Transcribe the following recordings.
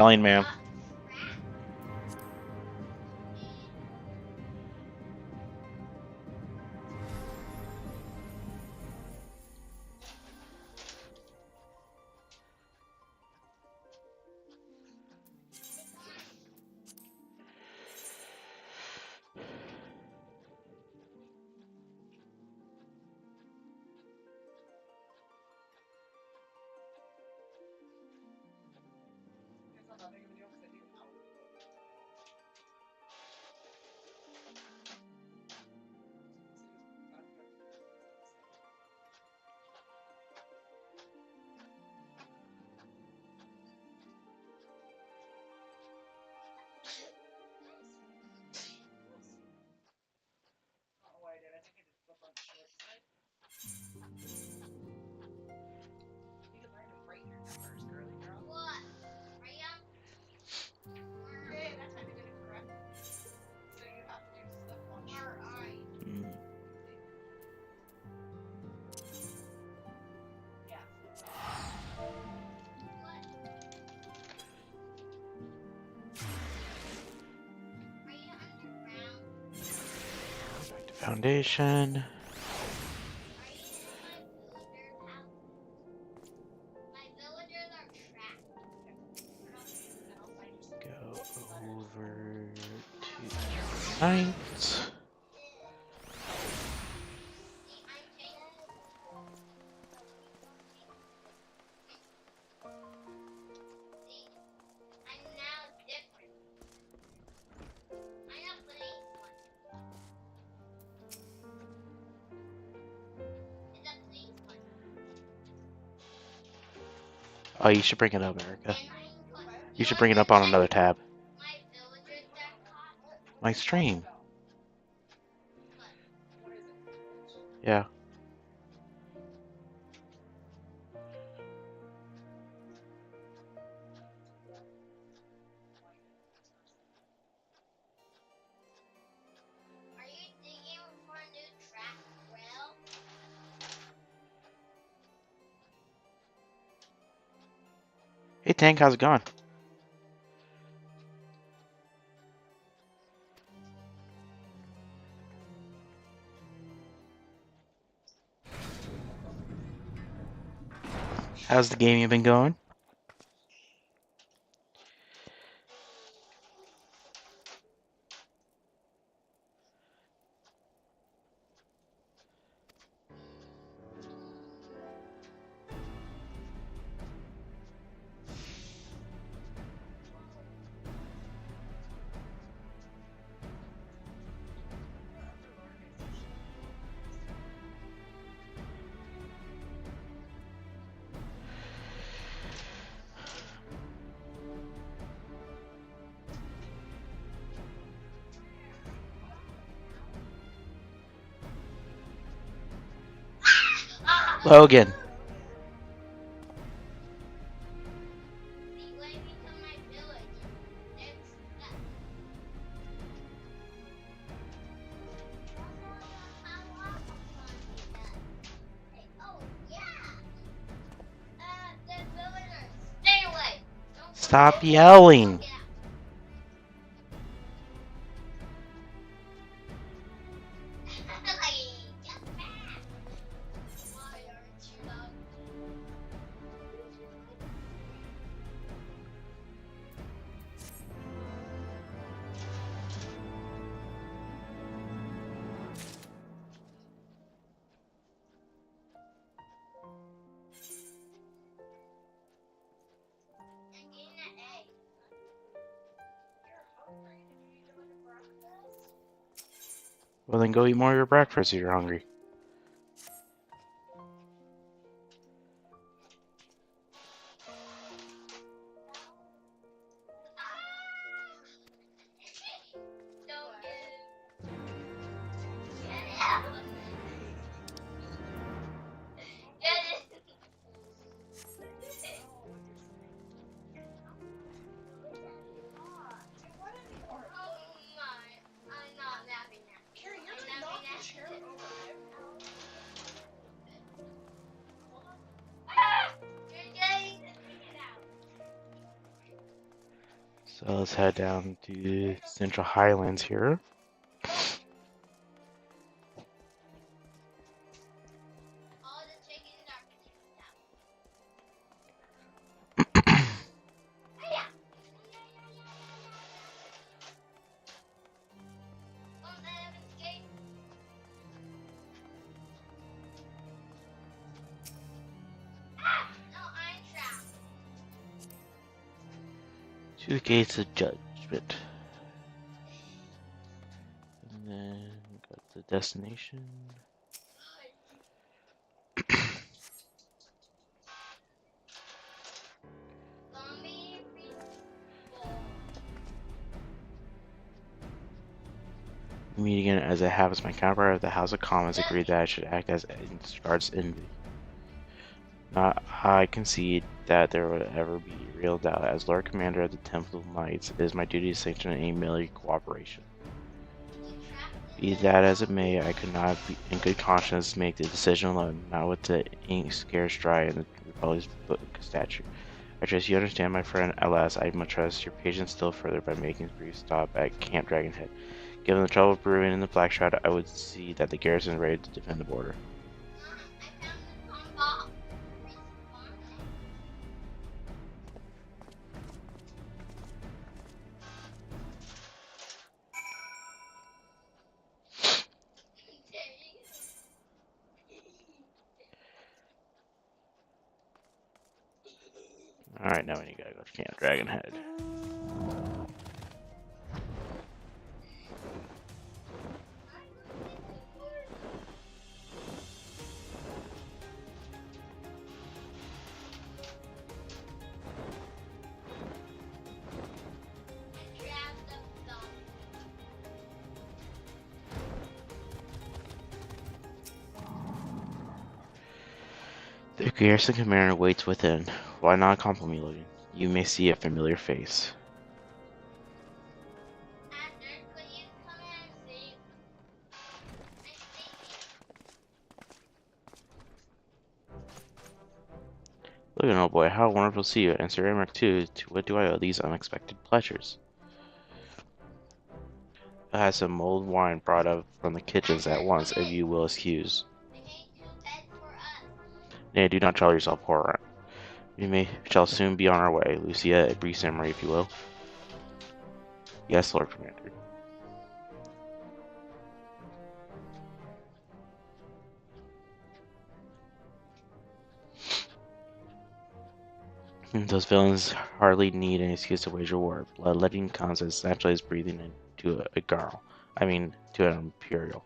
Telling, ma'am. Foundation. Go over to night. Oh, you should bring it up, Erica. You should bring it up on another tab. My stream. Yeah. Hey Tank, how's it going? How's the game been going? Logan. Stop yelling. Well, then go eat more of your breakfast if you're hungry. Carrie, you're not the chair over there. So let's head down to Central Highlands here. Two gates of judgment. And then got the destination. Meet again as I have as my counterpart of the House of Commons agreed that I should act as guards envy. Not I concede that there would ever be real doubt. As Lord Commander of the Temple Knights, it is my duty to sanction any military cooperation. Be that as it may, I could not be, in good conscience make the decision alone, not with the ink scarce dry in the Republic's book statute. I trust you understand, my friend. At last, I must trust your patience still further by making a brief stop at Camp Dragonhead. Given the trouble brewing in the Blackshroud, I would see that the garrison is ready to defend the border. Alright, now we gotta go to Camp Dragonhead. The garrison commander waits within. Why not compliment me, Logan? You may see a familiar face. Logan, oh boy, how wonderful to see you, and Sir Emmerich too. To what do I owe these unexpected pleasures? I had some mulled wine brought up from the kitchens at once, if you will excuse. Nay, do not trouble yourself, poor aunt. We shall soon be on our way. Lucia, a brief summary, if you will. Yes, Lord Commander. Those villains hardly need an excuse to wage a war. Bloodletting counts as naturally as breathing into a girl. I mean, to an imperial.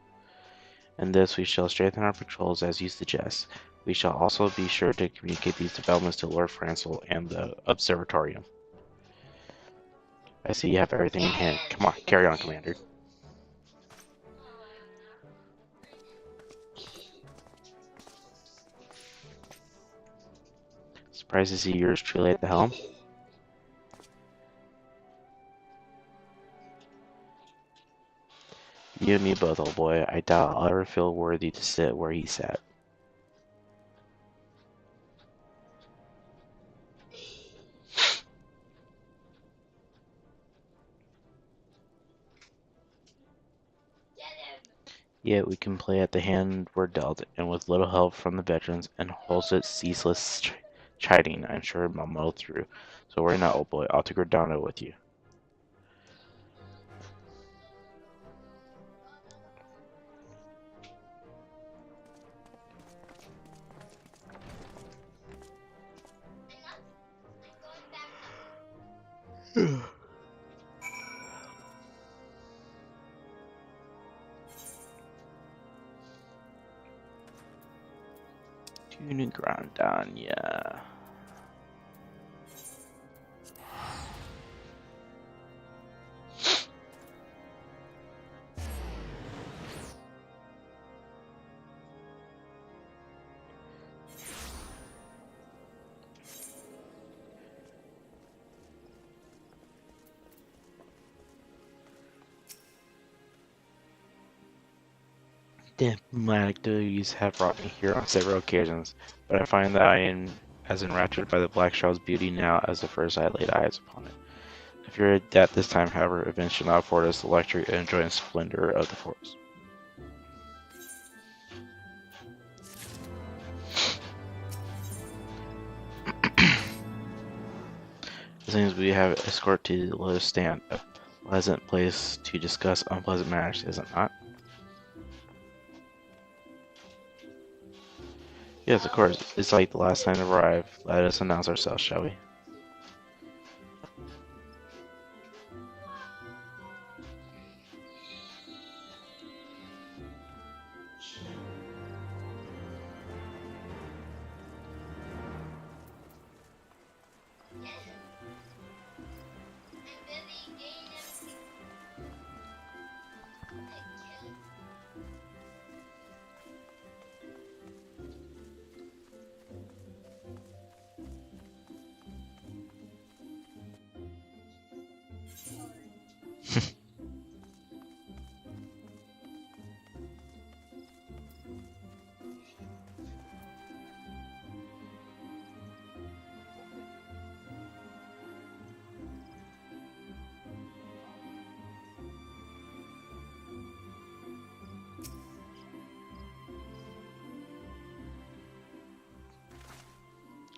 In this, we shall strengthen our patrols as you suggest. We shall also be sure to communicate these developments to Lord Francel and the Observatorium. I see you have everything in hand. Come on, carry on, Commander. Surprised to see yours truly at the helm. You and me both, old boy. I doubt I'll ever feel worthy to sit where he sat. Yet we can play at the hand we're dealt, and with little help from the veterans and Holstead's ceaseless chiding, I'm sure I'll muddle through. So worry not, old boy. I'll take Gordano with you. Tuning ground down, yeah. Diplomatic duties have brought me here on several occasions, but I find that I am as enraptured by the Blackshroud's beauty now as the first I laid eyes upon it. I Fear that this time, however, events should not afford us the luxury and enjoying the splendor of the forest. As long as we have escort to let us stand a pleasant place to discuss unpleasant matters, is it not? Yes, of course. It's like the last time to arrive. Let us announce ourselves, shall we?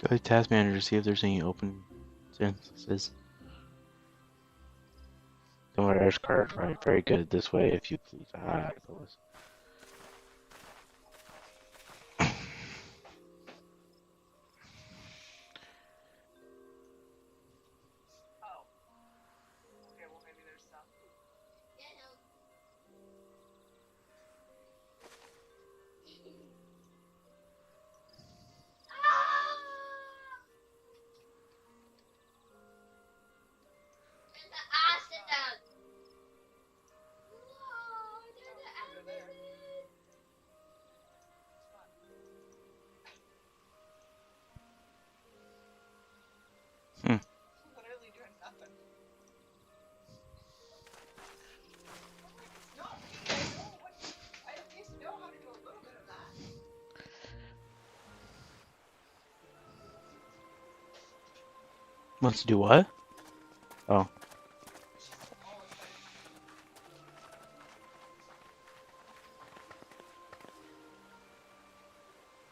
Go to Task Manager to see if there's any open instances. Don't worry, Ash card, right? Very good. This way, if you please. Ah, those. Wants to do what? Oh.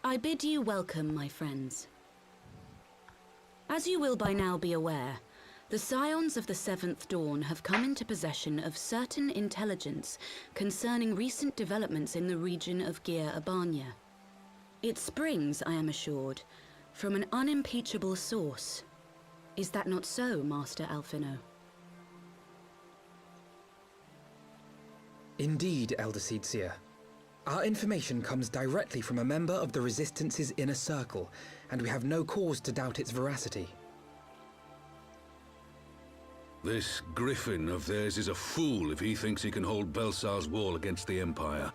I bid you welcome, my friends. As you will by now be aware, the Scions of the Seventh Dawn have come into possession of certain intelligence concerning recent developments in the region of Gyr Abania. It springs, I am assured, from an unimpeachable source. Is that not so, Master Alphino? Indeed, Elder Seedseer. Our information comes directly from a member of the Resistance's inner circle, and we have no cause to doubt its veracity. This Griffin of theirs is a fool if he thinks he can hold Belsar's wall against the Empire.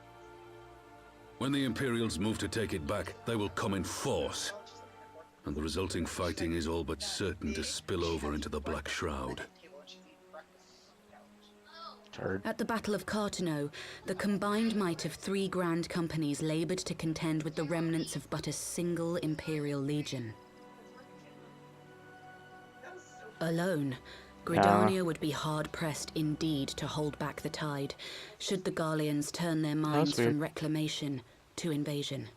When the Imperials move to take it back, they will come in force. And the resulting fighting is all but certain to spill over into the Black Shroud. At the Battle of Carteneau, the combined might of 3 grand companies labored to contend with the remnants of but a single Imperial legion. Alone, Gridania would be hard-pressed indeed to hold back the tide, should the Garleans turn their minds from reclamation to invasion.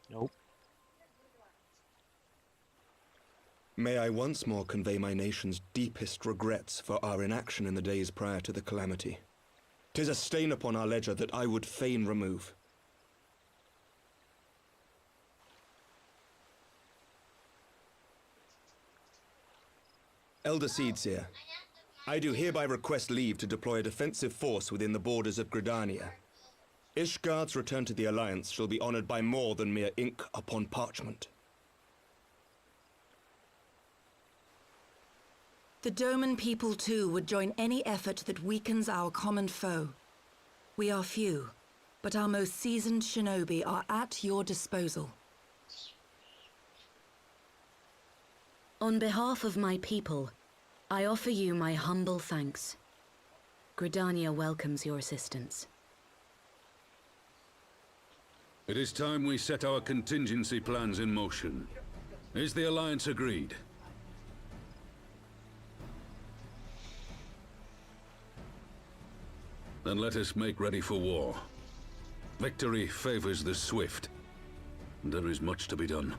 Nope. May I once more convey my nation's deepest regrets for our inaction in the days prior to the calamity. 'Tis a stain upon our ledger that I would fain remove. Elder Seedseer, I do hereby request leave to deploy a defensive force within the borders of Gridania. Ishgard's return to the Alliance shall be honored by more than mere ink upon parchment. The Doman people too would join any effort that weakens our common foe. We are few, but our most seasoned shinobi are at your disposal. On behalf of my people, I offer you my humble thanks. Gridania welcomes your assistance. It is time we set our contingency plans in motion. Is the alliance agreed? Then let us make ready for war. Victory favors the swift. There is much to be done.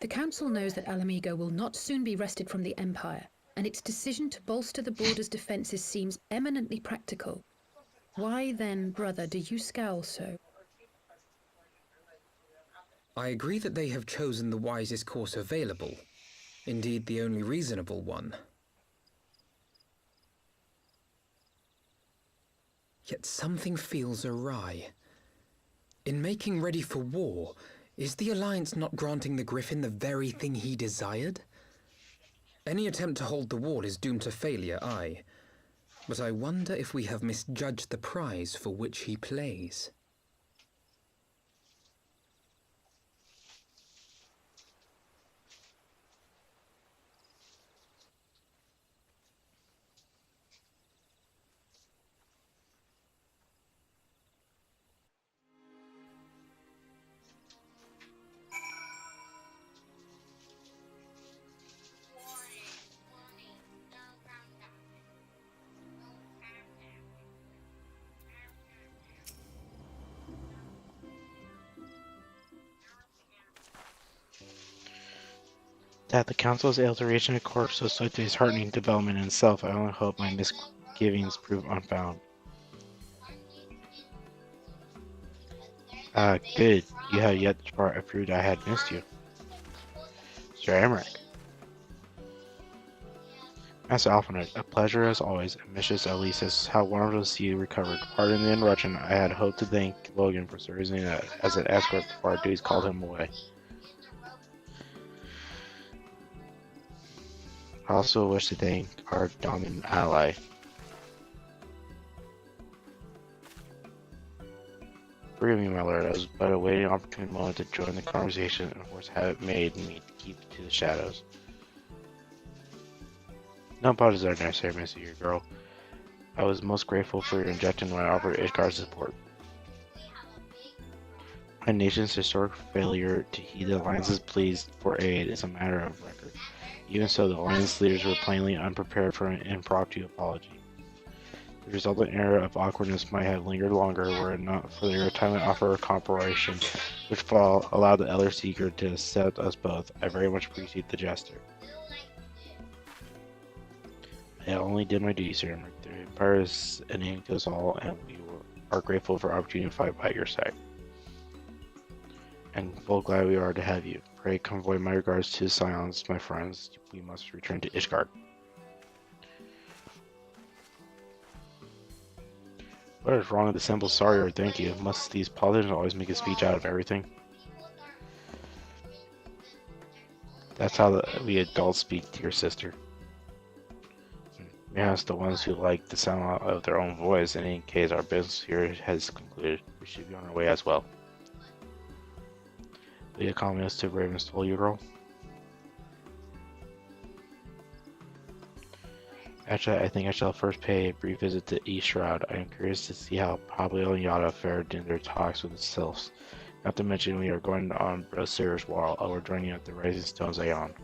The Council knows that Alamigo will not soon be wrested from the Empire, and its decision to bolster the border's defences seems eminently practical. Why then, brother, do you scowl so? I agree that they have chosen the wisest course available. Indeed, the only reasonable one. Yet something feels awry. In making ready for war, is the Alliance not granting the Griffin the very thing he desired? Any attempt to hold the wall is doomed to failure, aye. But I wonder if we have misjudged the prize for which he plays. That the Council is able to reach an accord so swift is heartening development in itself. I only hope my misgivings prove unfounded. Good. You have yet to part. I proved I had missed you. Sir Emmerich. Master Alphonse, a pleasure as always. And Mistress Elisis, how wonderful to see you recovered. Pardon the interruption. I had hoped to thank Logan for serving as an escort before our duties called him away. I also wish to thank our dominant ally. Forgive me, my lord, I was but awaiting an opportune moment to join the conversation, and of course habit made me keep to the shadows. No apologies are necessary, Mr. Your girl. I was most grateful for your injection when I offered Ishgar's support. My nation's historic failure to heed the Alliance's pleas for aid is a matter of record. Even so, the Alliance leaders were plainly unprepared for an impromptu apology. The resultant era of awkwardness might have lingered longer were it not for the retirement offer of cooperation, which allowed the Elder Seeker to accept us both. I very much appreciate the gesture. I only did my duty, Sir Emmerich. The Empire is an aim to us all, and we are grateful for the opportunity to fight by your side. And full glad we are to have you. Pray convoy my regards to the Scions, my friends. We must return to Ishgard. What is wrong with the simple sorry or thank you? Must these politicians always make a speech out of everything? That's how we adults speak to your sister. May ask the ones who like the sound of their own voice. In any case, our business here has concluded. We should be on our way as well. Will you accompany us to Ravenstall, you girl? Actually, I think I shall first pay a brief visit to East Shroud. I am curious to see how Pablo and Yada fared in their talks with the Sylphs. Not to mention we are going on Brosir's Wall. We're joining at the Rising Stones Aeon.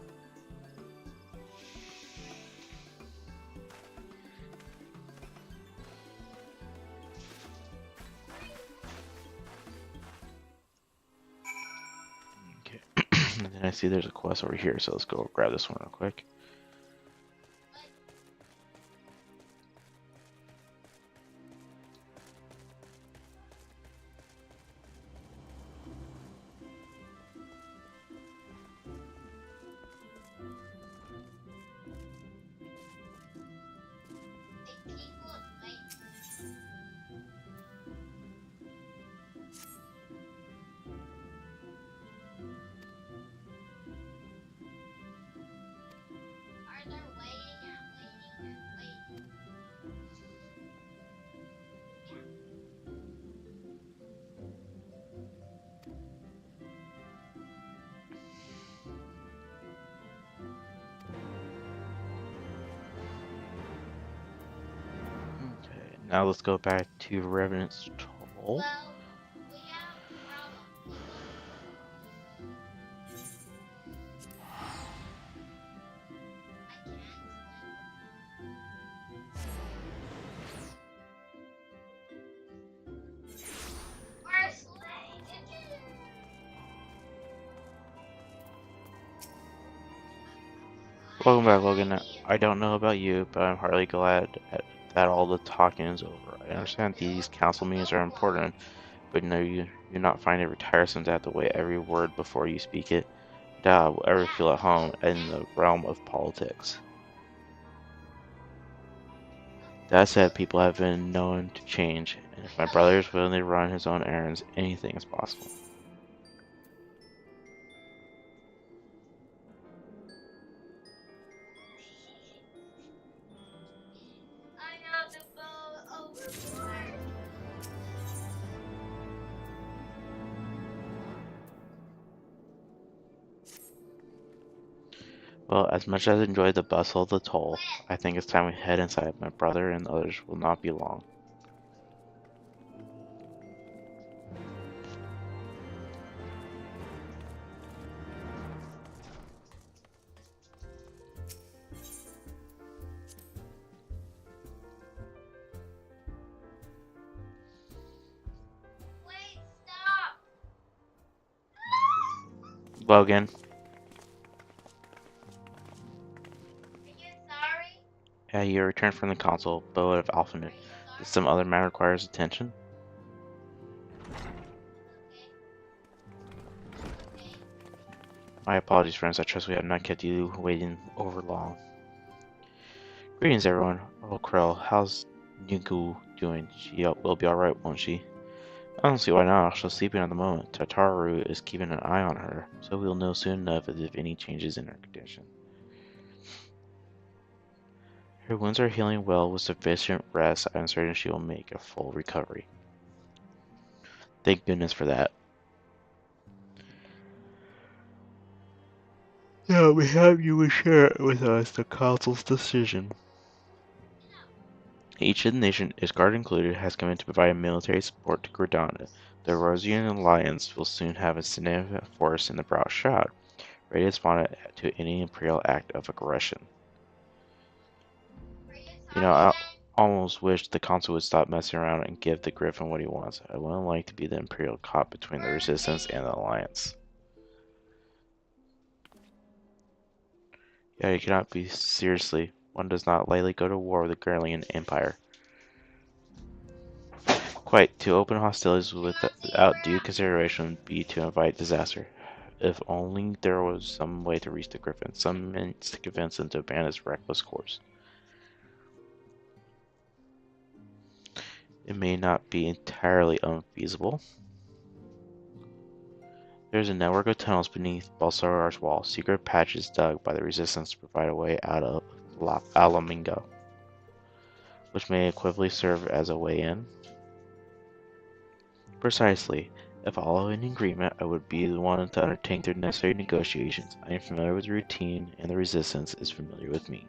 Okay. And then I see there's a quest over here, so let's go grab this one real quick. Now let's go back to Revenant's Toll. Welcome back, Logan. I don't know about you, but I'm heartily glad that all the talking is over. I understand these council meetings are important, but no, you not find it tiresome to have to weigh every word before you speak it. Doubt I will ever feel at home in the realm of politics. That said, people have been known to change, and if my brother is willing to run his own errands, anything is possible. Well, as much as I enjoy the bustle of the toll, I think it's time we head inside. My brother and others will not be long. Logan. Yeah, you returned from the console, but of Alphanut. Did some other matter requires attention? My apologies, friends. I trust we have not kept you waiting over long. Greetings, everyone. Oh, Krell, how's Nugu doing? She will be alright, won't she? I don't see why not. She's sleeping at the moment. Tataru is keeping an eye on her, so we'll know soon enough if any changes in her condition. Her wounds are healing well with sufficient rest. I'm certain she will make a full recovery. Thank goodness for that. Now we have you share with us the Council's decision. Each of the nation, Ishgard included, has come in to provide military support to Gridania. The Rosian Alliance will soon have a significant force in the Brow Shroud, ready to respond to any Imperial act of aggression. You know, I almost wish the Council would stop messing around and give the Griffin what he wants. I wouldn't like to be the Imperial cop between the Resistance and the Alliance. Yeah, you cannot be seriously. One does not lightly go to war with the Garlean Empire. Quite, to open hostilities without due consideration would be to invite disaster. If only there was some way to reach the Griffin, some means to convince him to abandon his reckless course. It may not be entirely unfeasible. There's a network of tunnels beneath Balsarar's wall, secret patches dug by the Resistance to provide a way out of Alamingo, which may equivalently serve as a way in. Precisely. If all in agreement, I would be the one to undertake the necessary negotiations. I am familiar with the routine, and the Resistance is familiar with me.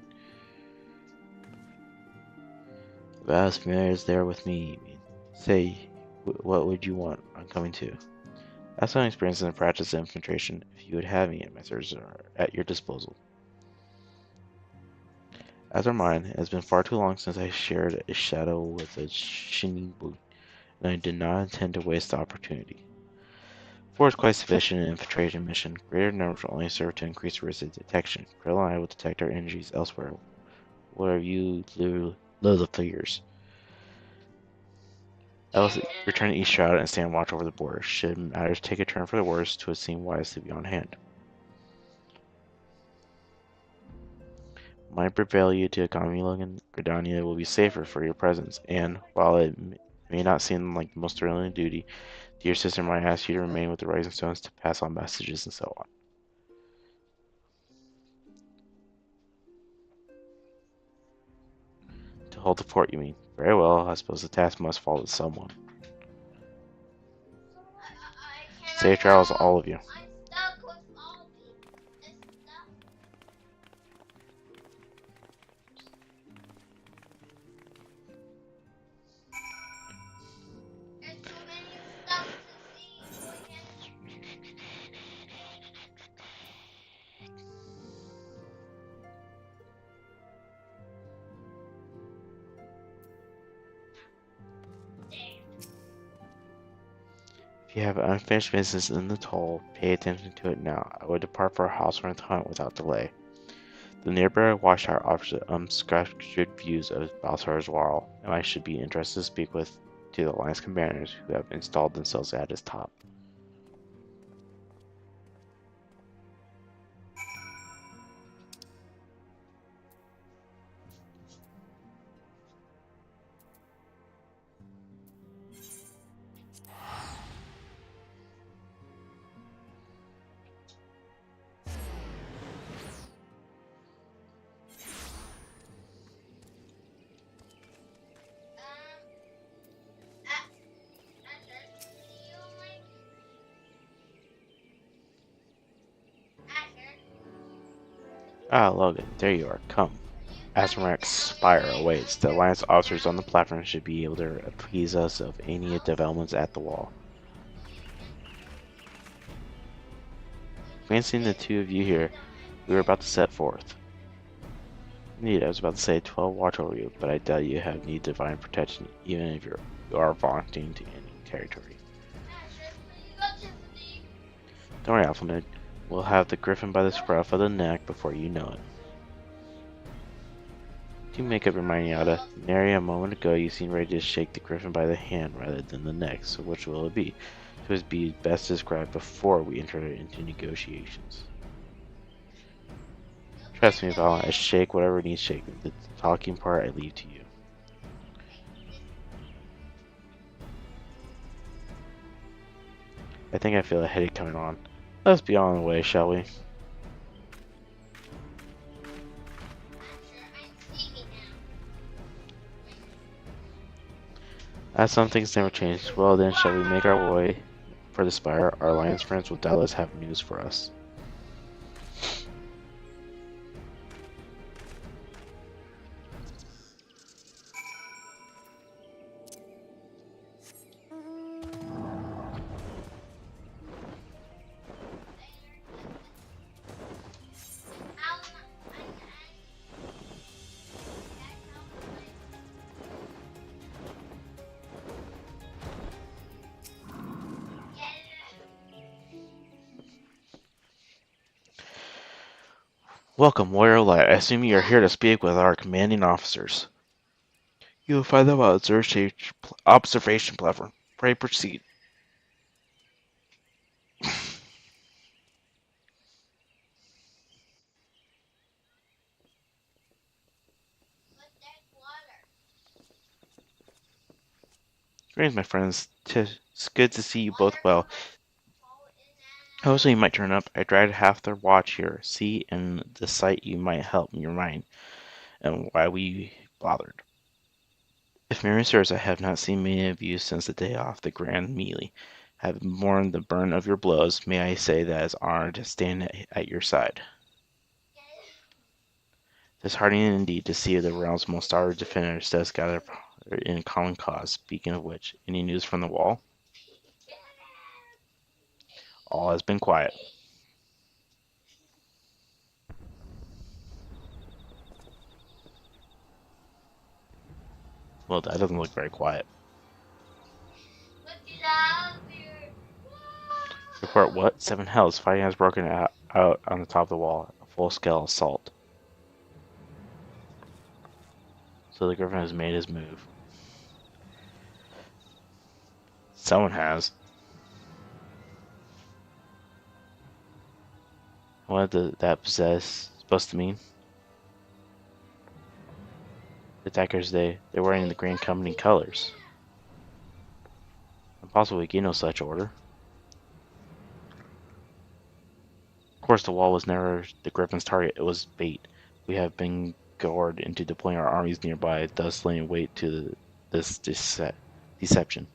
About as familiar as they are with me, you mean. Say, what would you want? I'm coming too. That's some experience in the practice of infiltration. If you would have me, my services are at your disposal. As are mine, it has been far too long since I shared a shadow with a Shinibu, and I did not intend to waste the opportunity. 4 is quite sufficient in an infiltration mission. Greater numbers will only serve to increase the risk of detection. Krill and I will detect our energies elsewhere. What are you, little figures? I will return to East Shroud and stand watch over the border. Should matters take a turn for the worse, 'twould seem wise to be on hand. Might prevail you to accompany Logan. Gridania will be safer for your presence, and while it may not seem like the most thrilling duty, dear sister might ask you to remain with the Rising Stones to pass on messages and so on. To hold the fort, you mean? Very well, I suppose the task must fall to someone. Safe travels, all of you. If you have unfinished business in the toll, pay attention to it now. I will depart for a house-run hunt without delay. The nearby watchtower offers unobstructed views of Balsar's Wall, and I should be interested to speak to the Alliance commanders who have installed themselves at its top. Ah, Logan, there you are. Come. Azmarak's spire awaits. The Alliance officers on the platform should be able to appease us of any developments at the wall. Fancying the two of you here, we were about to set forth. Indeed, I was about to say 12 watch over you, but I doubt you have need divine protection, even if you are vaunting to any territory. Don't worry, Alphamid. We'll have the griffin by the scruff of the neck before you know it. Do make up your mind, Yada. Nary a moment ago you seemed ready to shake the griffin by the hand rather than the neck, so which will it be? It would be best described before we enter into negotiations. Trust me, Val, I shake whatever needs shaking. The talking part I leave to you. I think I feel a headache coming on. Let's be on the way, shall we? As some things never change, well then shall we make our way for the spire? Our Alliance friends will doubtless have news for us. Welcome, Warrior Light. I assume you are here to speak with our commanding officers. You will find them on the observation platform. Pray proceed. Greetings, my friends. 'Tis good to see you both well. Also, you might turn up. I dragged half the watch here. See, and the sight you might help your mind, and why we bothered. If memory serves, I have not seen many of you since the day off the Grand Melee. Having borne the burn of your blows, may I say that it's honor to stand at your side. Disheartening indeed to see the realm's most storied defenders thus gather in common cause. Speaking of which, any news from the wall? All has been quiet. Well, that doesn't look very quiet. Report what? 7 hells. Fighting has broken out on the top of the wall. A full-scale assault. So the Griffin has made his move. Someone has. What did that supposed to mean? The attackers, they're wearing the Grand Company colors. Impossible we get no such order. Of course, the wall was never the Griffin's target. It was bait. We have been gored into deploying our armies nearby, thus laying wait to this deception.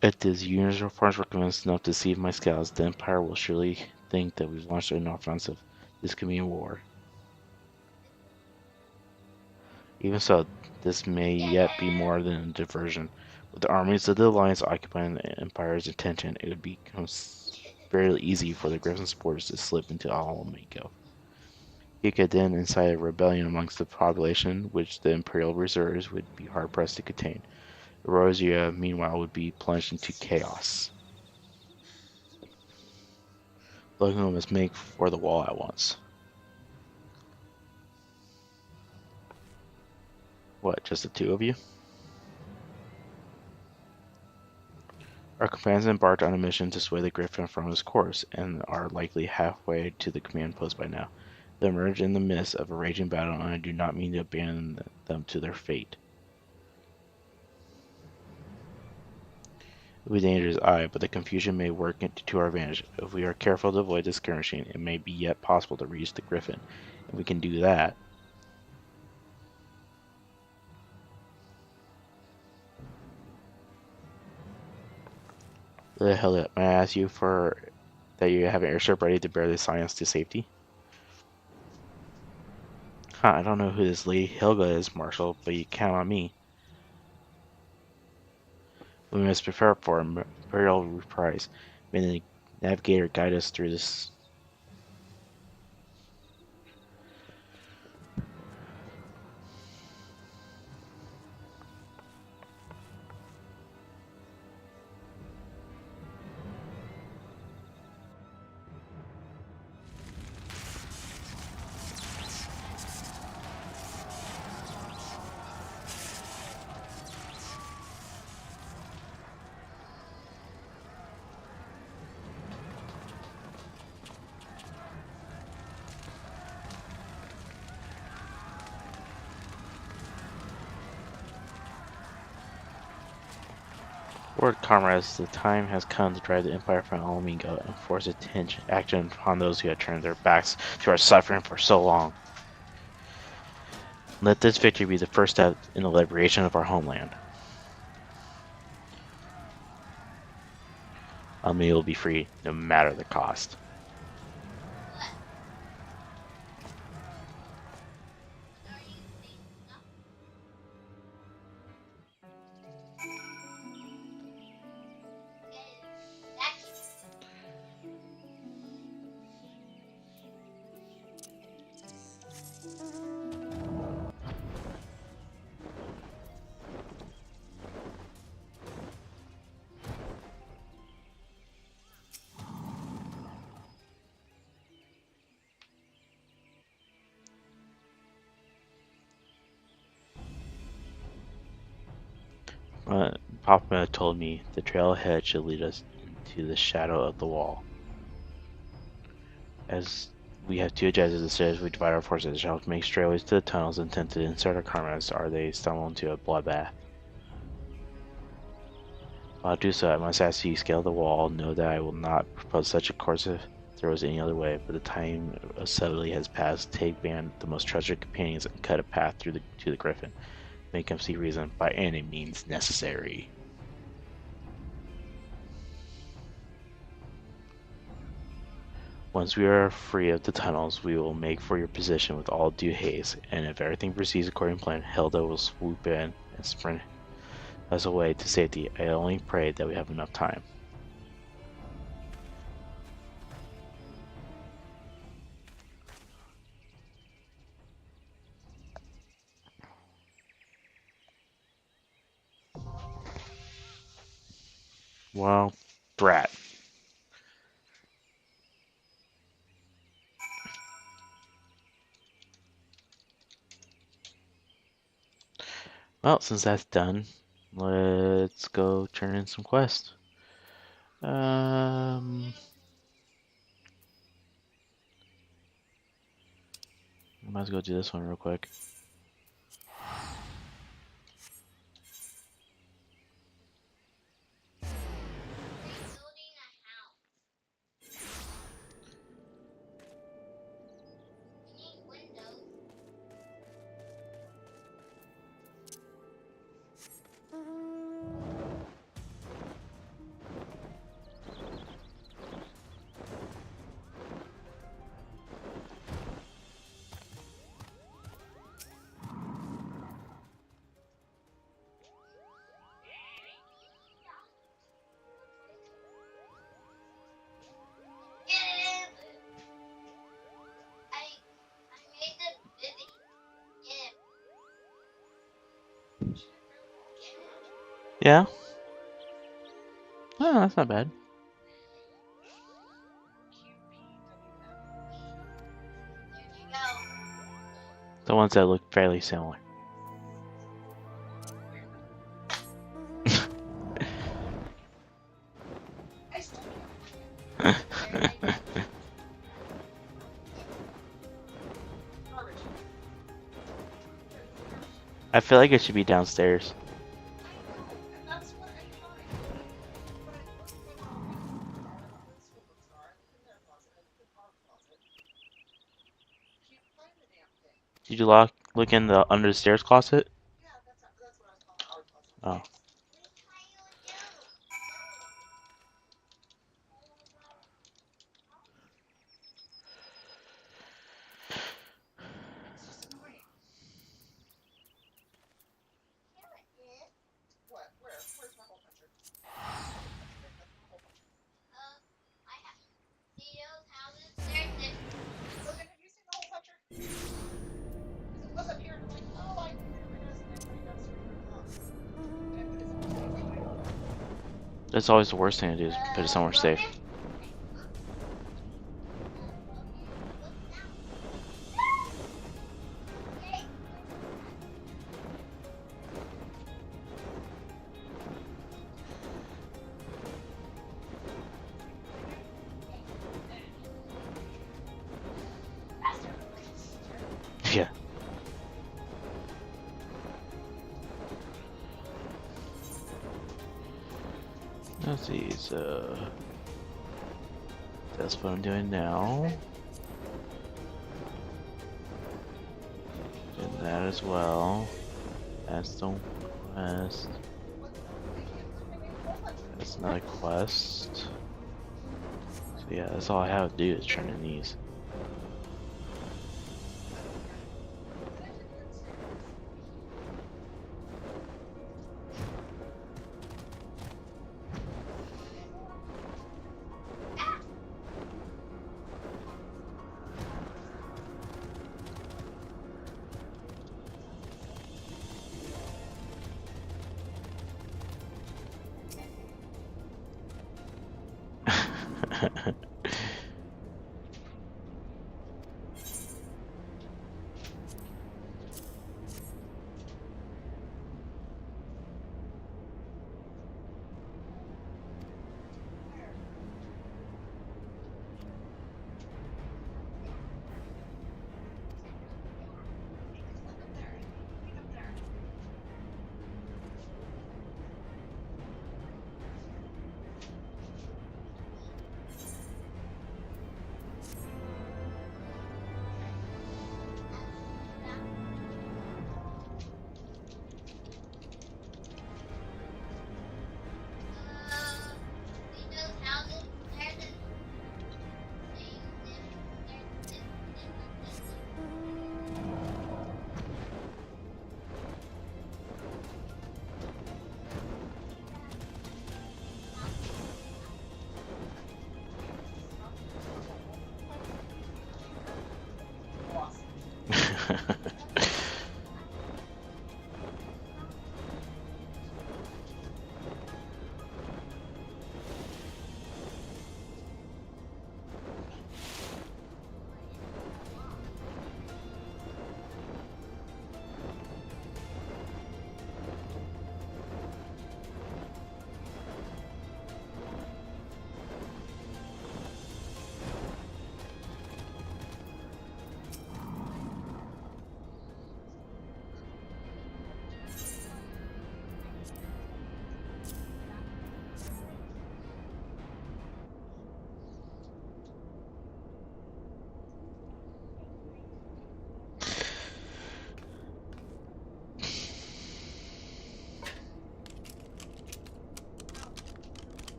If these uniforms were convinced enough to deceive my scouts, the Empire will surely think that we've launched an offensive. This could mean war. Even so, this may yet be more than a diversion. With the armies of the Alliance occupying the Empire's attention, it would become very easy for the Griffin supporters to slip into Alamiko. He could then incite a rebellion amongst the population, which the Imperial reserves would be hard-pressed to contain. Erosia, meanwhile, would be plunged into chaos. Both of them must make for the wall at once. What, just the two of you? Our companions embarked on a mission to sway the Griffin from his course, and are likely halfway to the command post by now. They emerge in the midst of a raging battle, and I do not mean to abandon them to their fate. It will be dangerous, aye, but the confusion may work to our advantage. If we are careful to avoid the skirmishing, it may be yet possible to reach the Griffin. If we can do that, the hell up. May I ask you for that you have an airship ready to bear the science to safety? Huh, I don't know who this Lady Helga is, Marshal, but you count on me. We must prepare for a burial reprise. May the navigator guide us through this. Lord comrades, the time has come to drive the Empire from Ala Mhigo and force attention action upon those who have turned their backs to our suffering for so long. Let this victory be the first step in the liberation of our homeland. Ala Mhigo will be free, no matter the cost. Papa told me the trail ahead should lead us into the shadow of the wall. As we have two objectives instead, we divide our forces. Shall make straightways to the tunnels and attempt to insert our comrades, or they stumble into a bloodbath. While I do so, I must ask you scale the wall. Know that I will not propose such a course if there was any other way, but the time of subtlety has passed. Take band the most treasured companions and cut a path through to the Griffin. Make him see reason by any means necessary. Once we are free of the tunnels, we will make for your position with all due haste, and if everything proceeds according to plan, Hilda will swoop in and sprint us away to safety. I only pray that we have enough time. Well, brat. Well, since that's done, let's go turn in some quests. I might as well go do this one real quick. Yeah. Oh, that's not bad. The ones that look fairly similar. I feel like it should be downstairs. Did you look in the under the stairs closet? Oh. That's always the worst thing to do is put it somewhere safe. Yeah. Let's see, so that's what I'm doing now. Doing that as well. That's the quest. That's not a quest. So yeah, that's all I have to do is turn in these.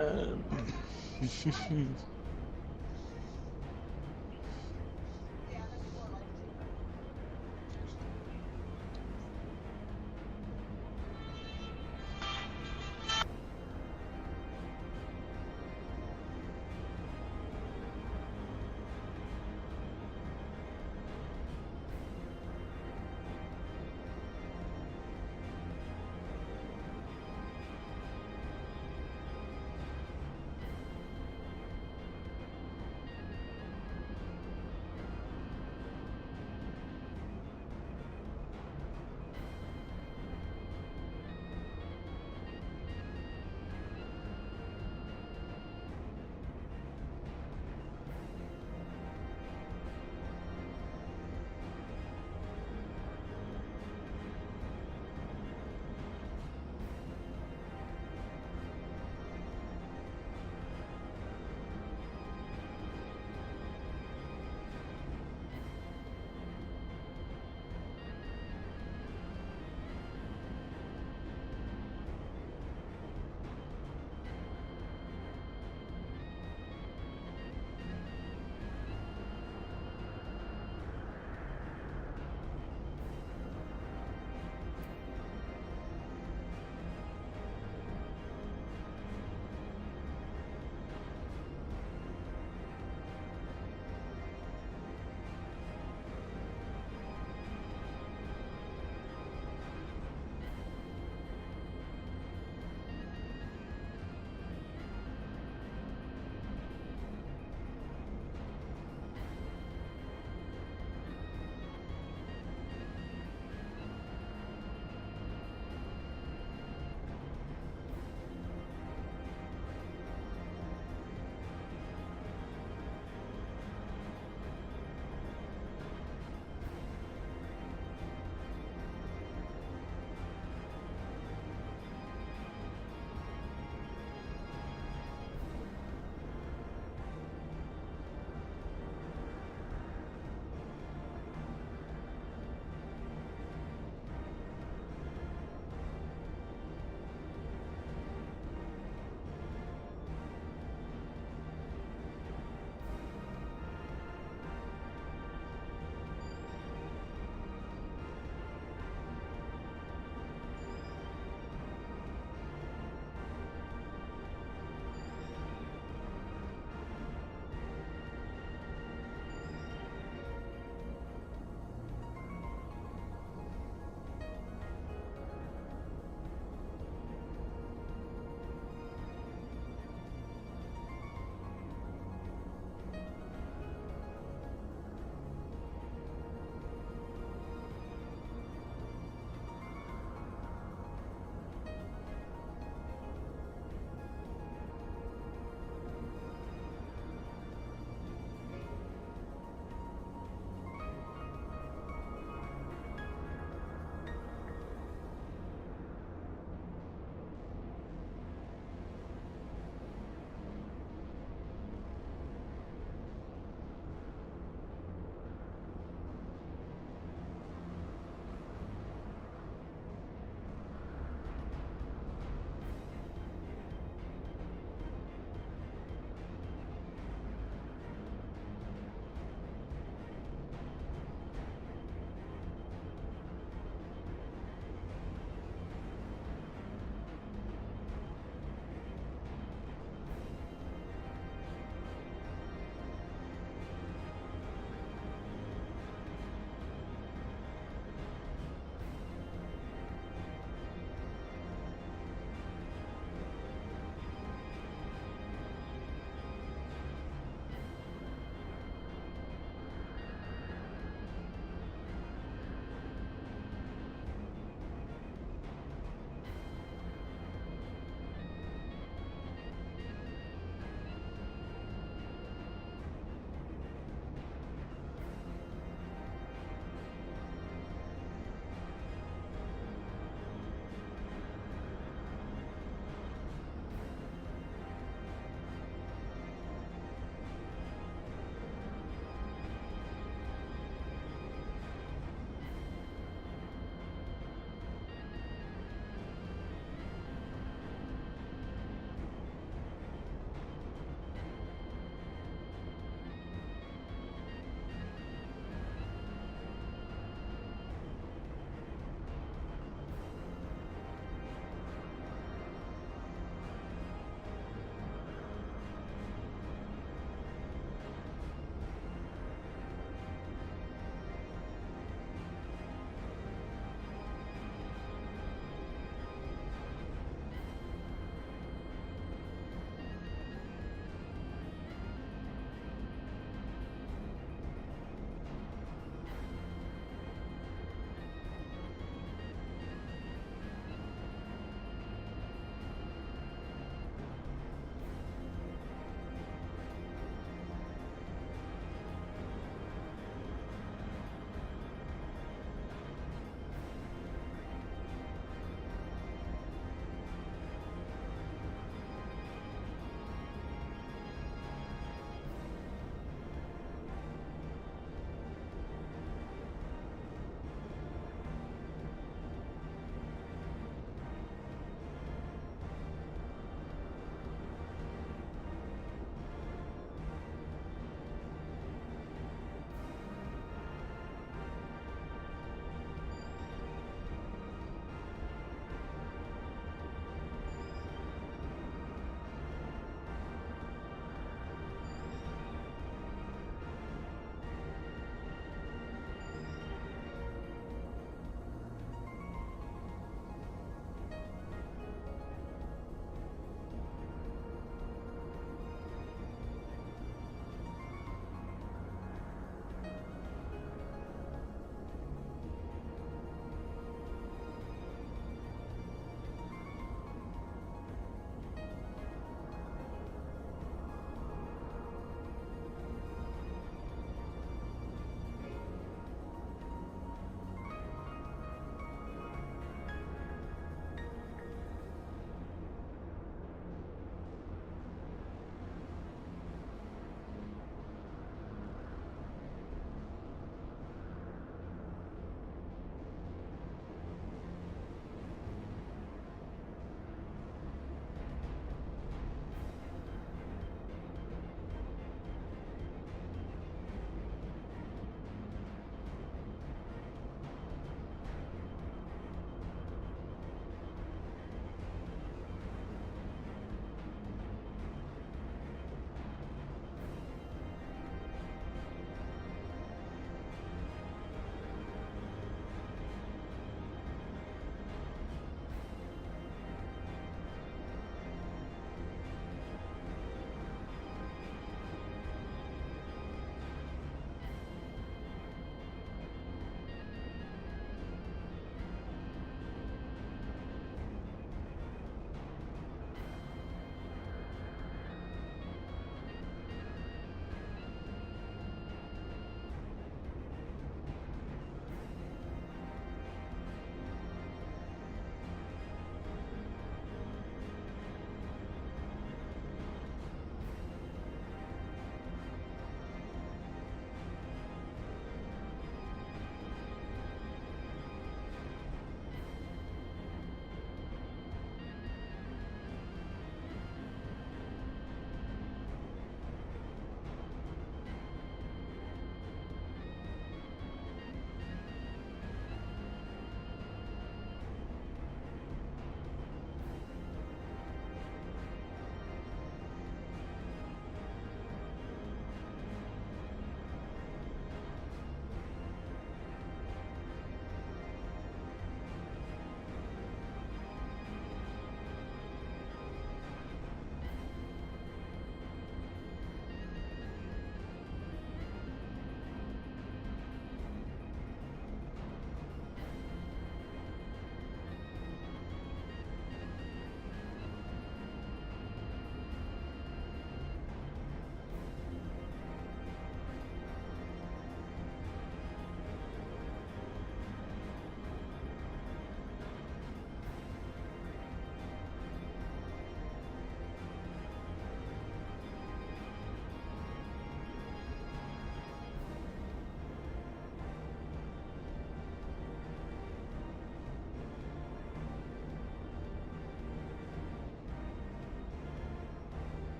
Um,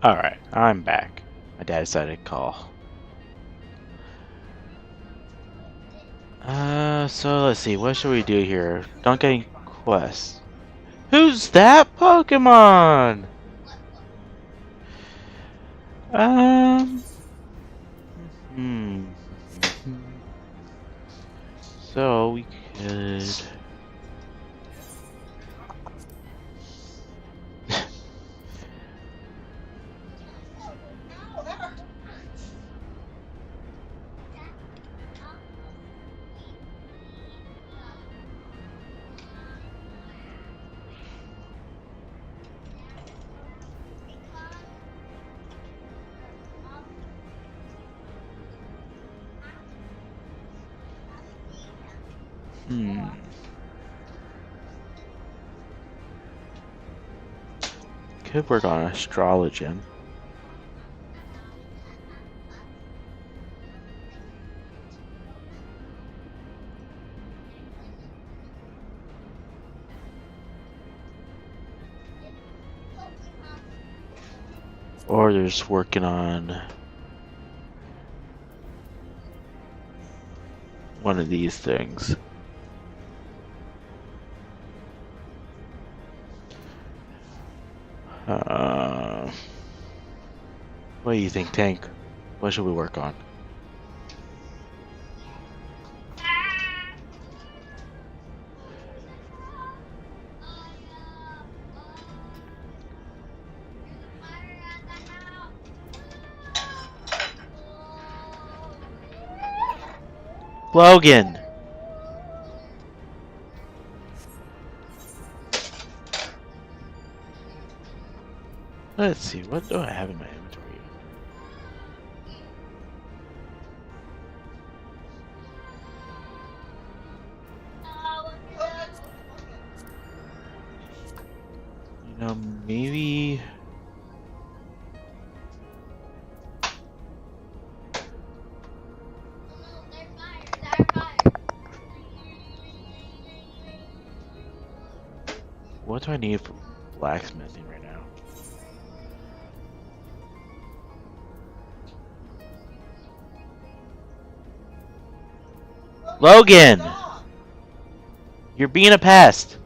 Alright, I'm back. My dad decided to call. So let's see, what should we do here? Don't get any quests. Who's that Pokemon? Um, hmm. So we could. Could work on Astrologian. Or they're just working on one of these things. What do you think, Tank? What should we work on? Logan! Let's see, what do I have in my inventory? You know, maybe... What do I need for blacksmithing right now? Logan! You're being a pest!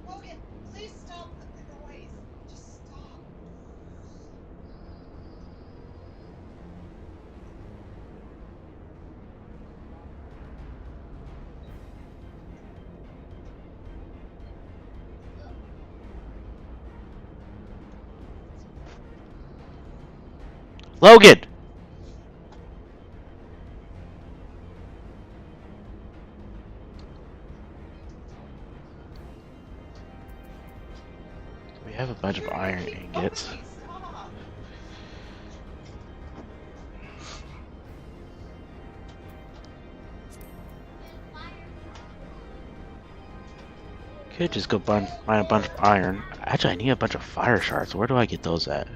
Logan, please stop the noise. Just stop. Logan! We have a bunch of iron ingots. Please stop. Could just go mine a bunch of iron. Actually, I need a bunch of fire shards. Where do I get those at?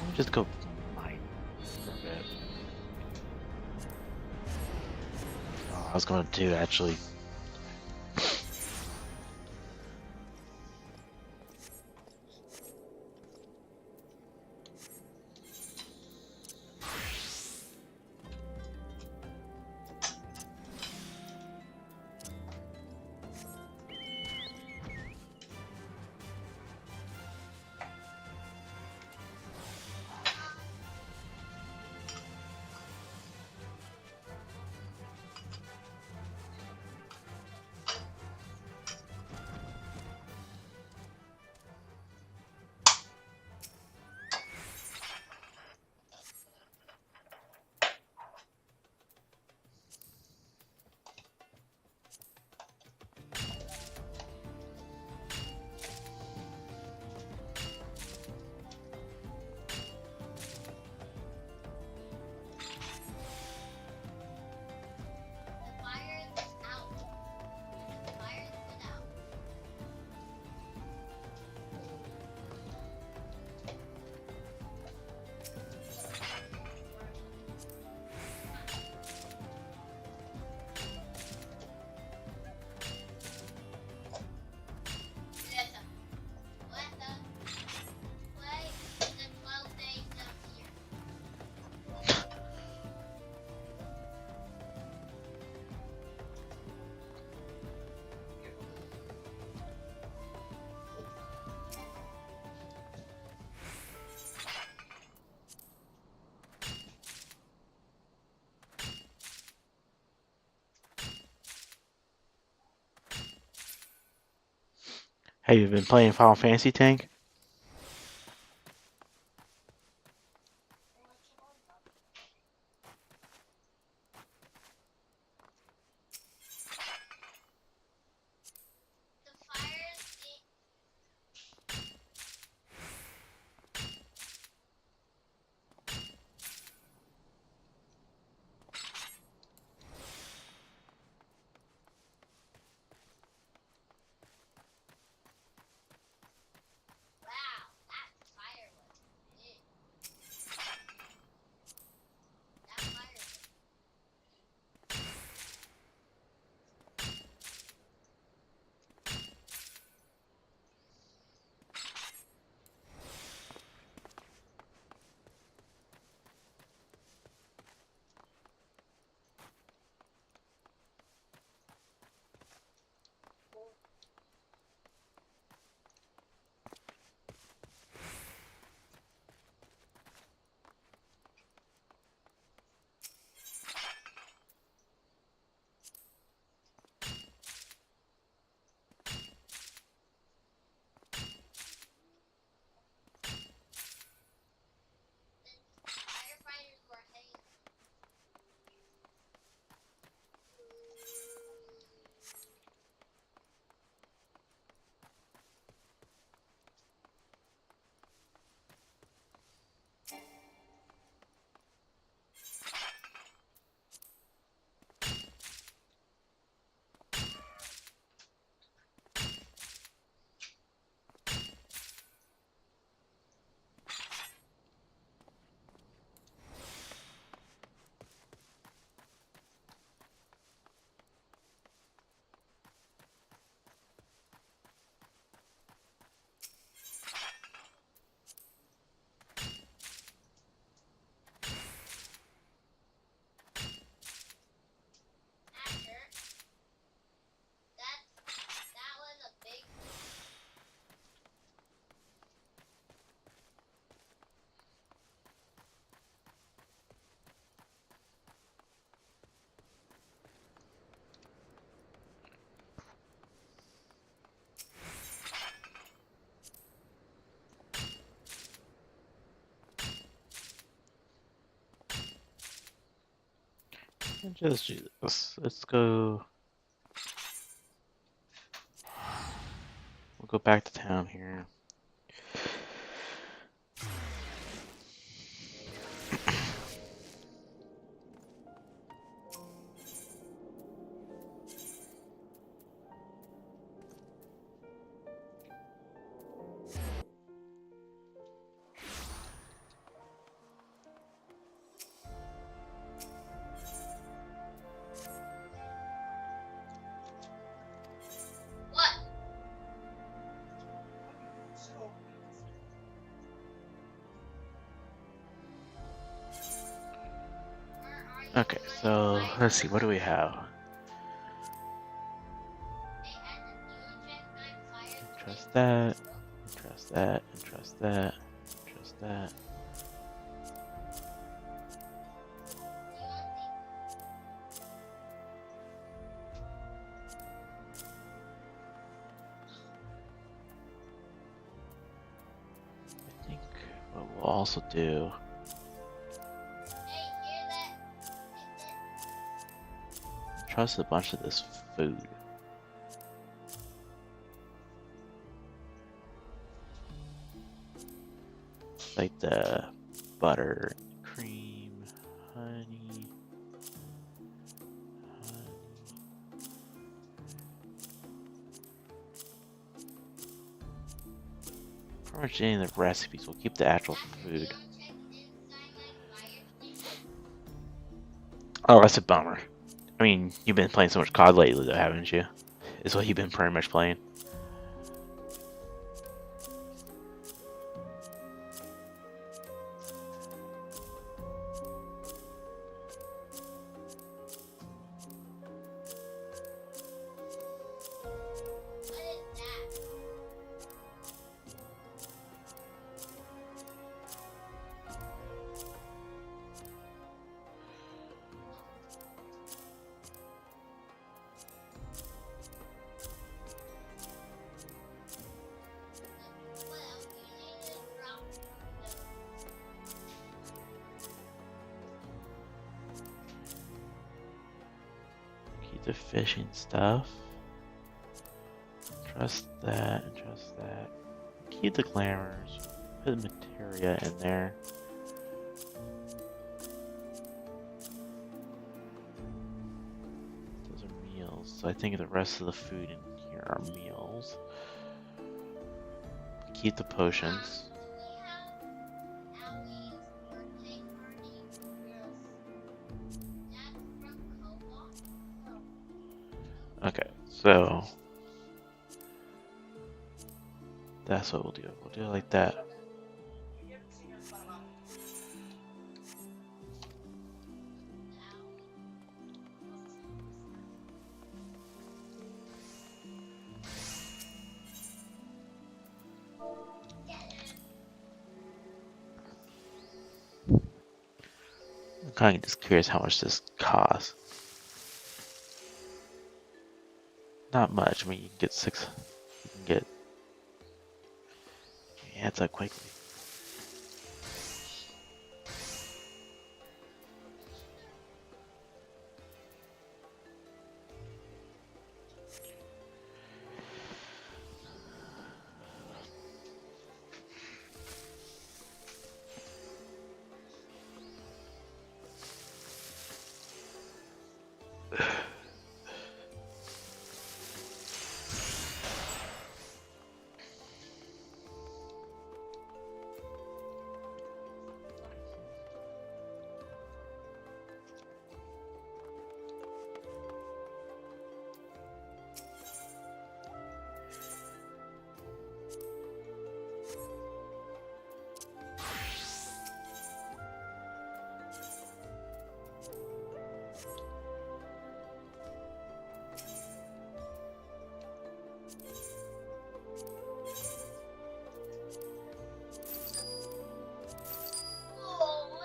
Let me just go mine for a bit. Oh, I was going to actually. Have you been playing Final Fantasy Tank? Just do this. Let's go. We'll go back to town here. Okay, so let's see, what do we have? Trust that, trust that, trust that, trust that. I think what we'll also do trust a bunch of this food. Like the butter, cream, honey. Pretty much any of the recipes. We'll keep the actual food. Oh, that's a bummer. I mean, you've been playing so much COD lately, though, haven't you? Is what you've been pretty much playing. Keep the fishing stuff. Trust that and trust that. Keep the glamours. Put the materia in there. Those are meals. So I think the rest of the food in here are meals. Keep the potions. Okay, so that's what we'll do. We'll do it like that. I'm kind of just curious how much this costs. Not much. I mean, you can get 6. You can get. Yeah, it's like quickly.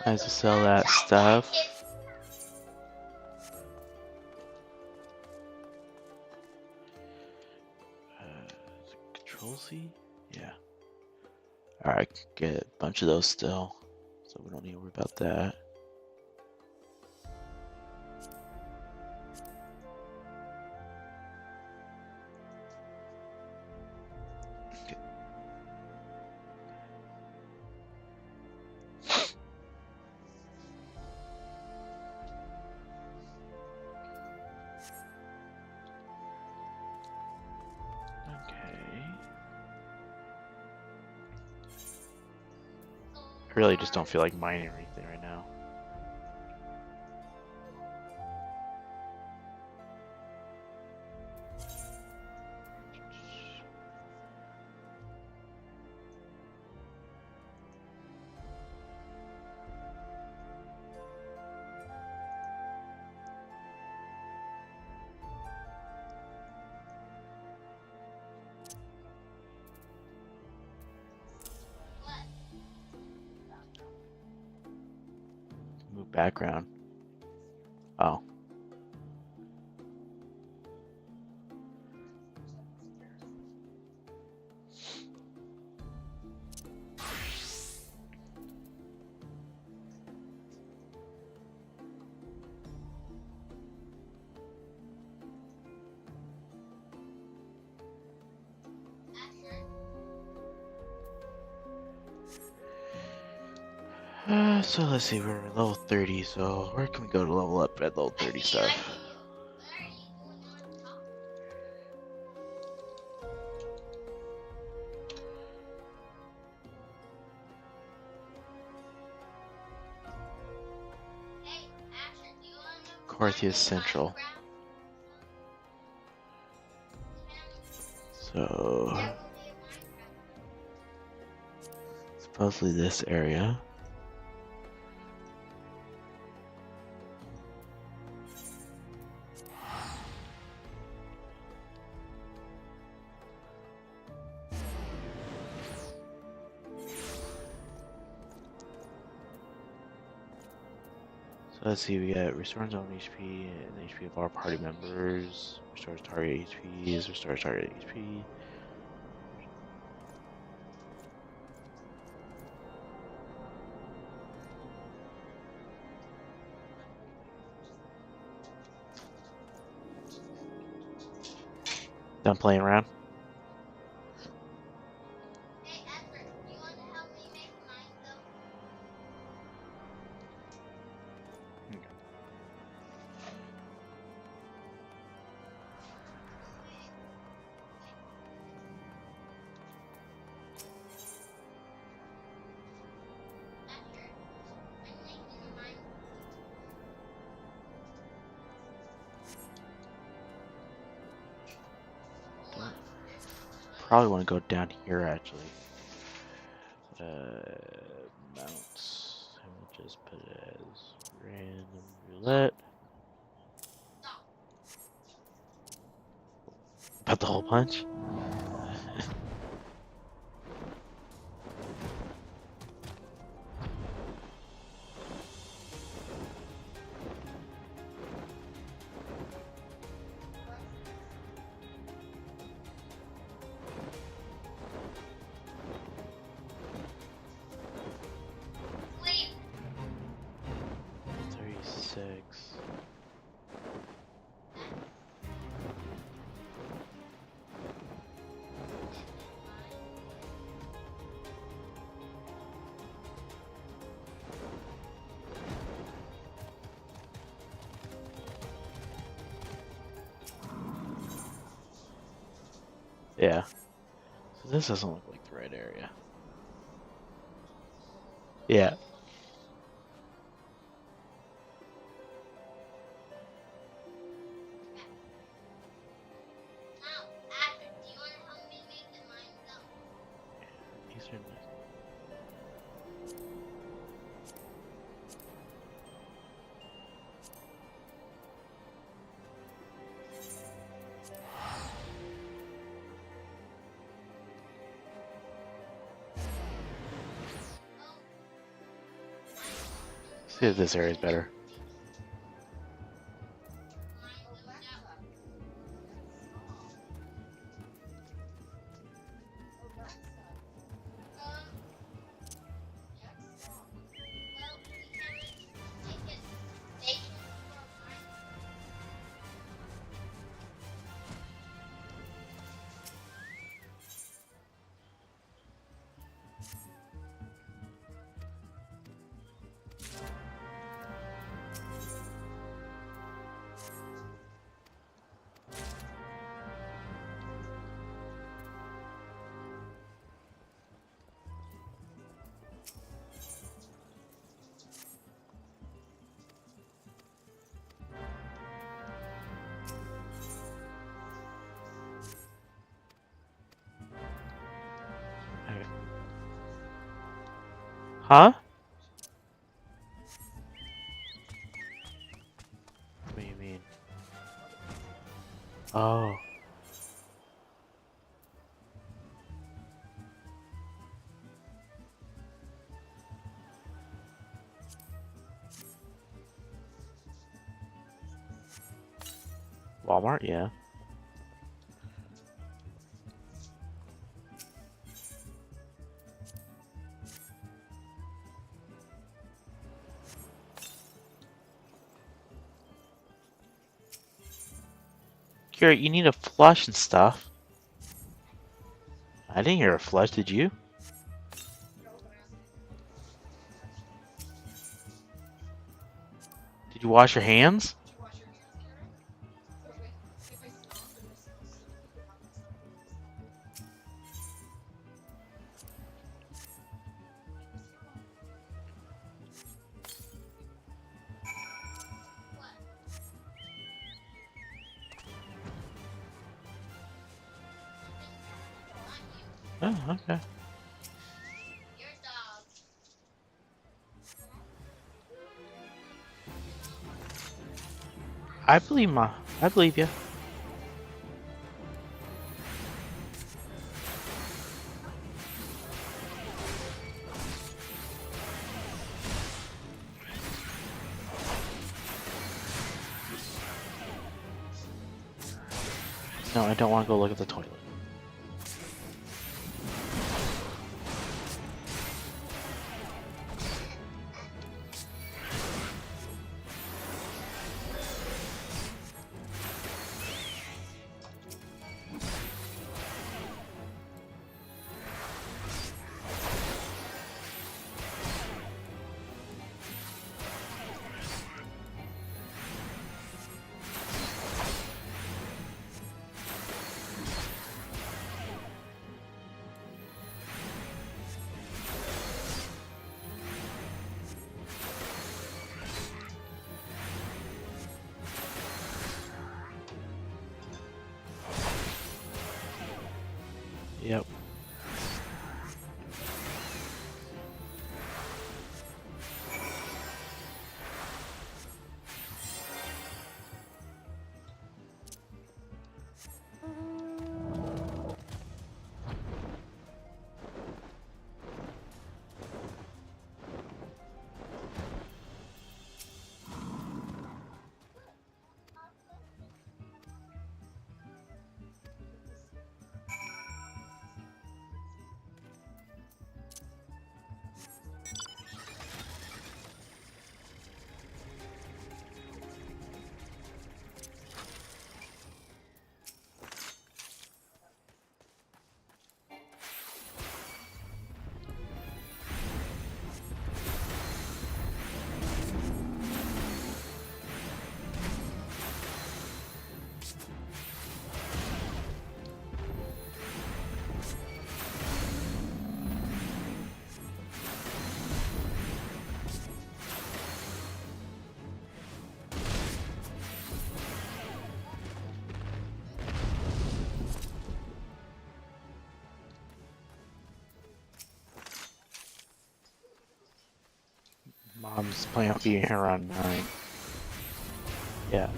I have to sell that stuff. Control C? Yeah. Alright, get a bunch of those still. So we don't need to worry about that. I really just don't feel like mining or anything right now. Move background. Oh. So let's see, we're level 30, so where can we go to level up at level 30 stuff? Corthius Central. So supposedly this area. So let's see, we got restores own HP and HP of our party members, restores target HPs, restores target HP. Done playing around? Hey, Edward, you want to help me make mine though? Edward, I'm making mine. Probably want to go down here actually. Mounts. I will just put it as random roulette. About the hole punch. Sleep. 36. Yeah. So this doesn't look like the right area. Yeah. Now, Edward, do you want to help me make mine though? These are nice. See if this area is better. Okay. Huh? What do you mean? Oh. Walmart, yeah. Garrett, you need a flush and stuff. I didn't hear a flush, did you? Did you wash your hands? Oh, okay. Your dog. I believe you. No, I don't want to go look at the toilet. Mom's planning on being here around 9. Yeah.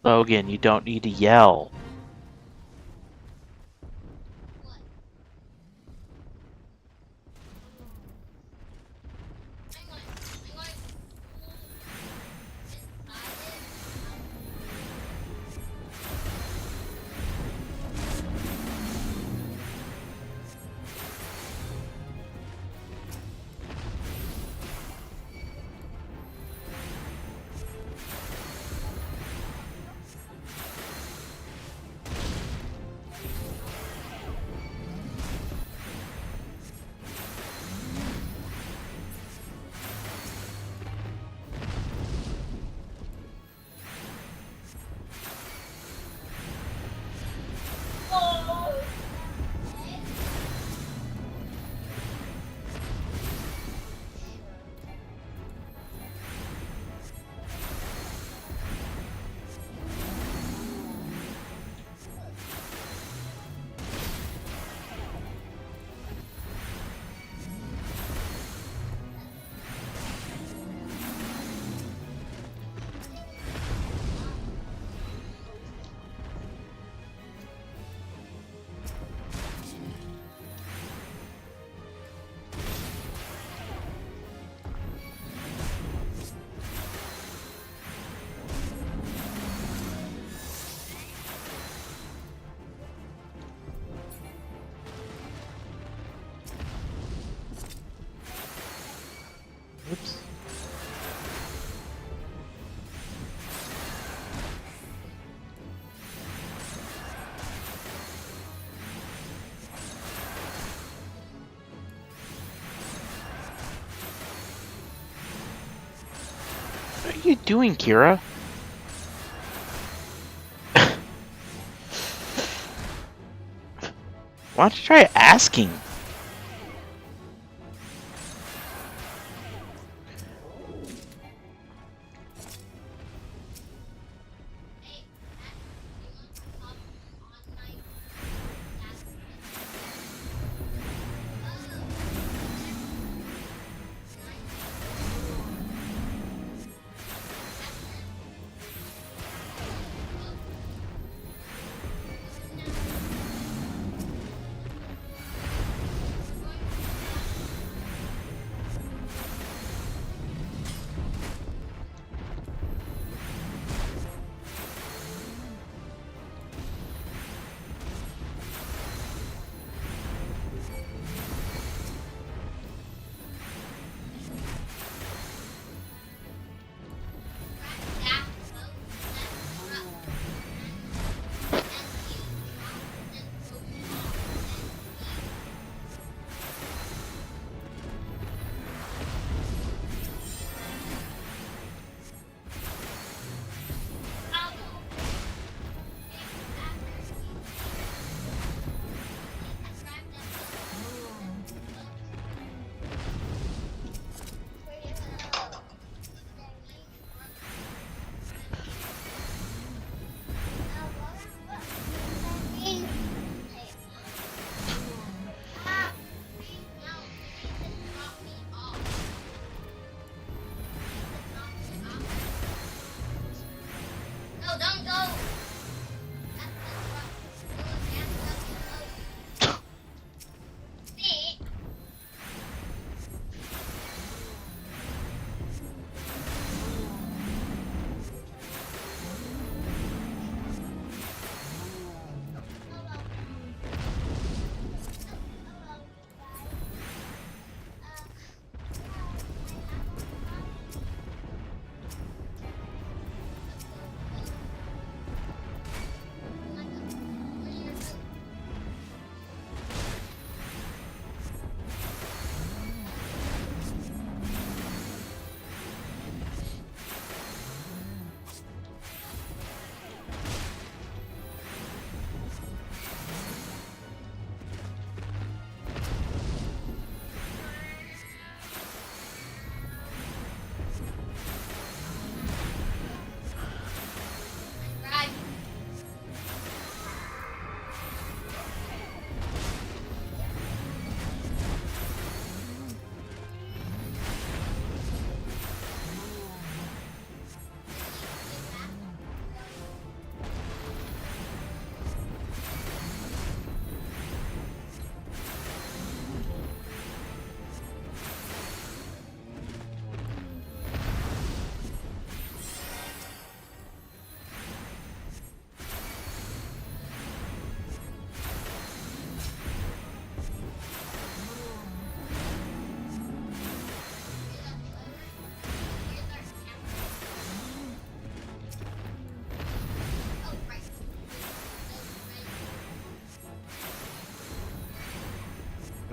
Logan, you don't need to yell. Oops. What are you doing, Kira? Why don't you try asking?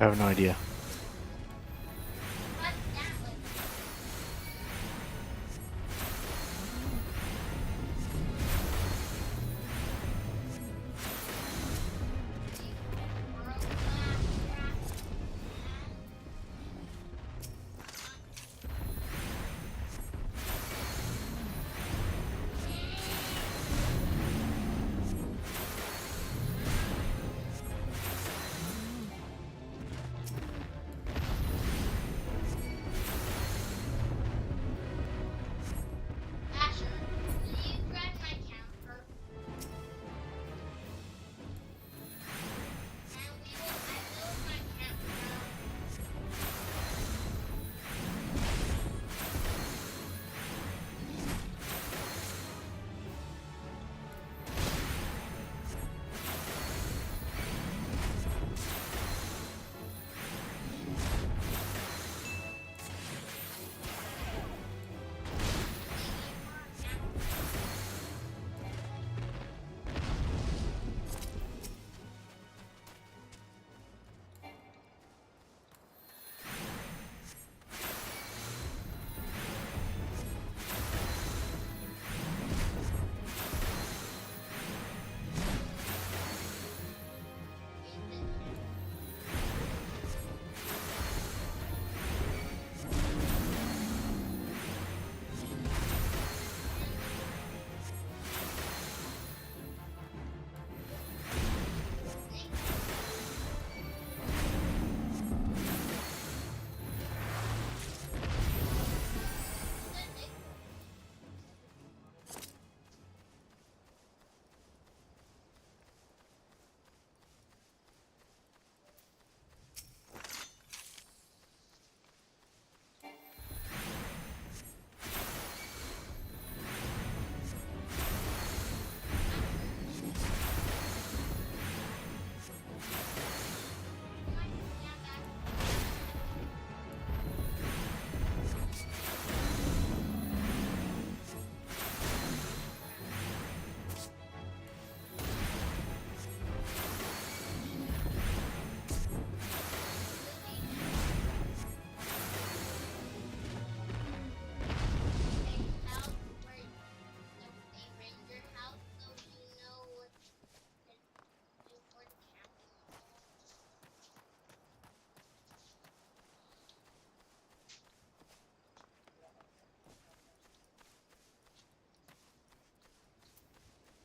I have no idea.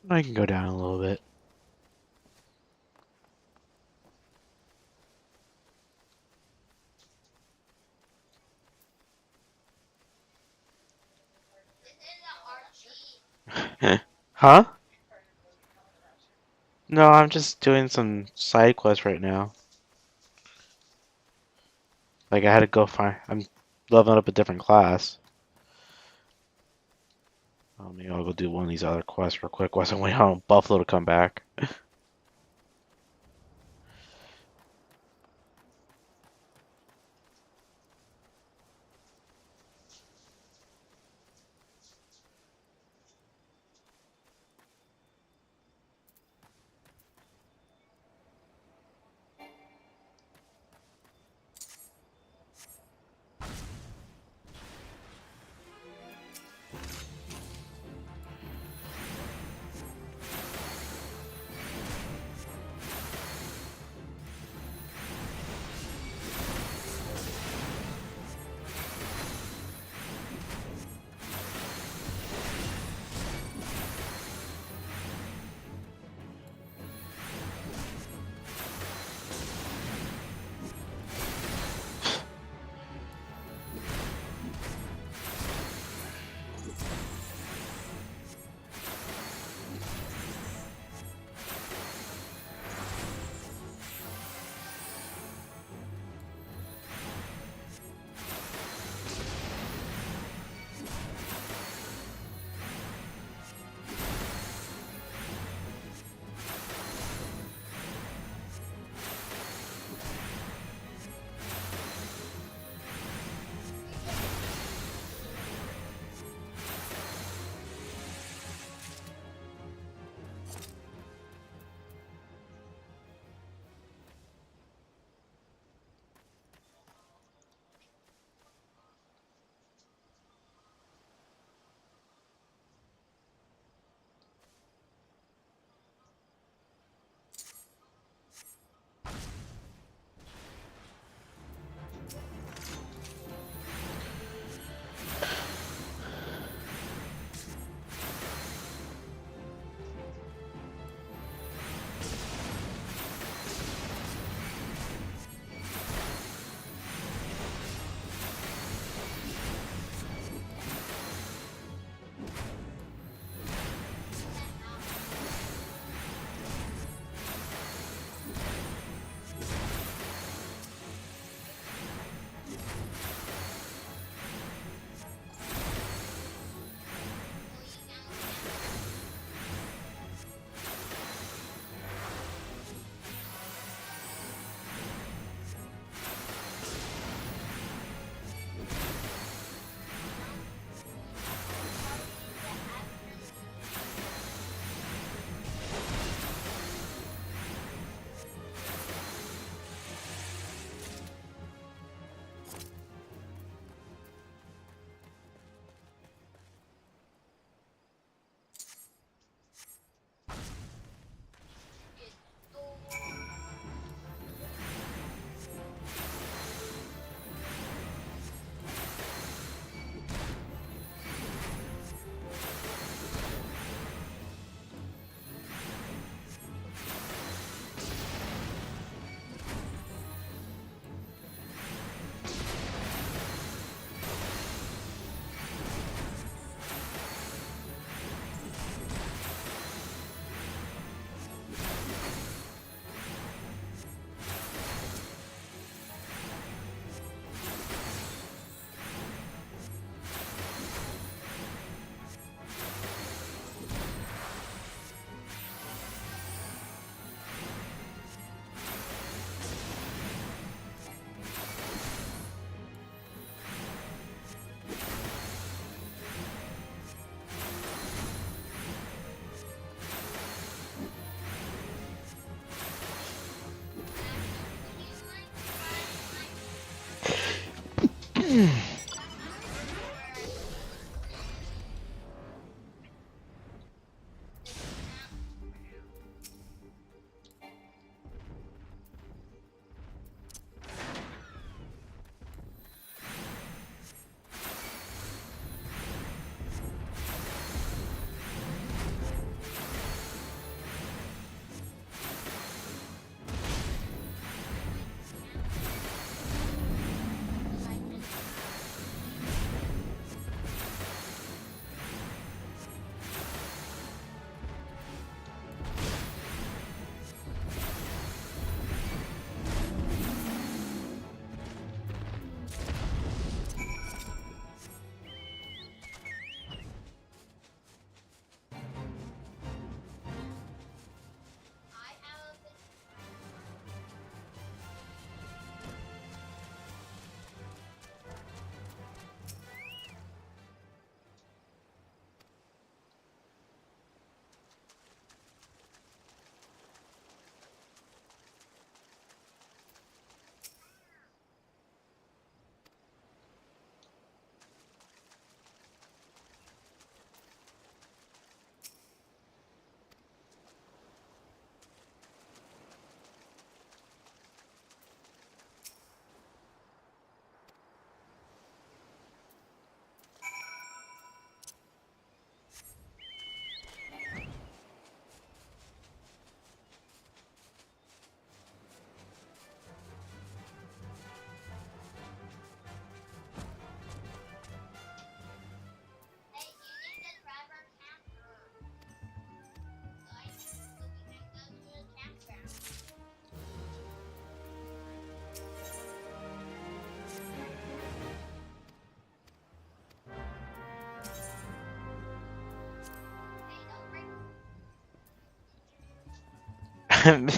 I can go down a little bit. Huh? No, I'm just doing some side quests right now. Like I had to go find. I'm leveling up a different class. Oh, maybe I'll go do one of these other quests real quick. Wasn't waiting on Buffalo to come back.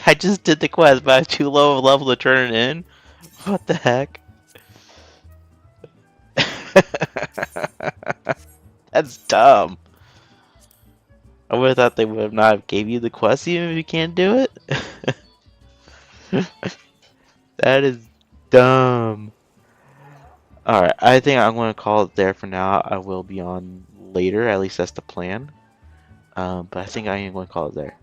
I just did the quest, but I have too low of a level to turn it in. What the heck? That's dumb. I would have thought they would have not gave you the quest even if you can't do it. That is dumb. Alright, I think I'm going to call it there for now. I will be on later, at least that's the plan. But I think I am going to call it there.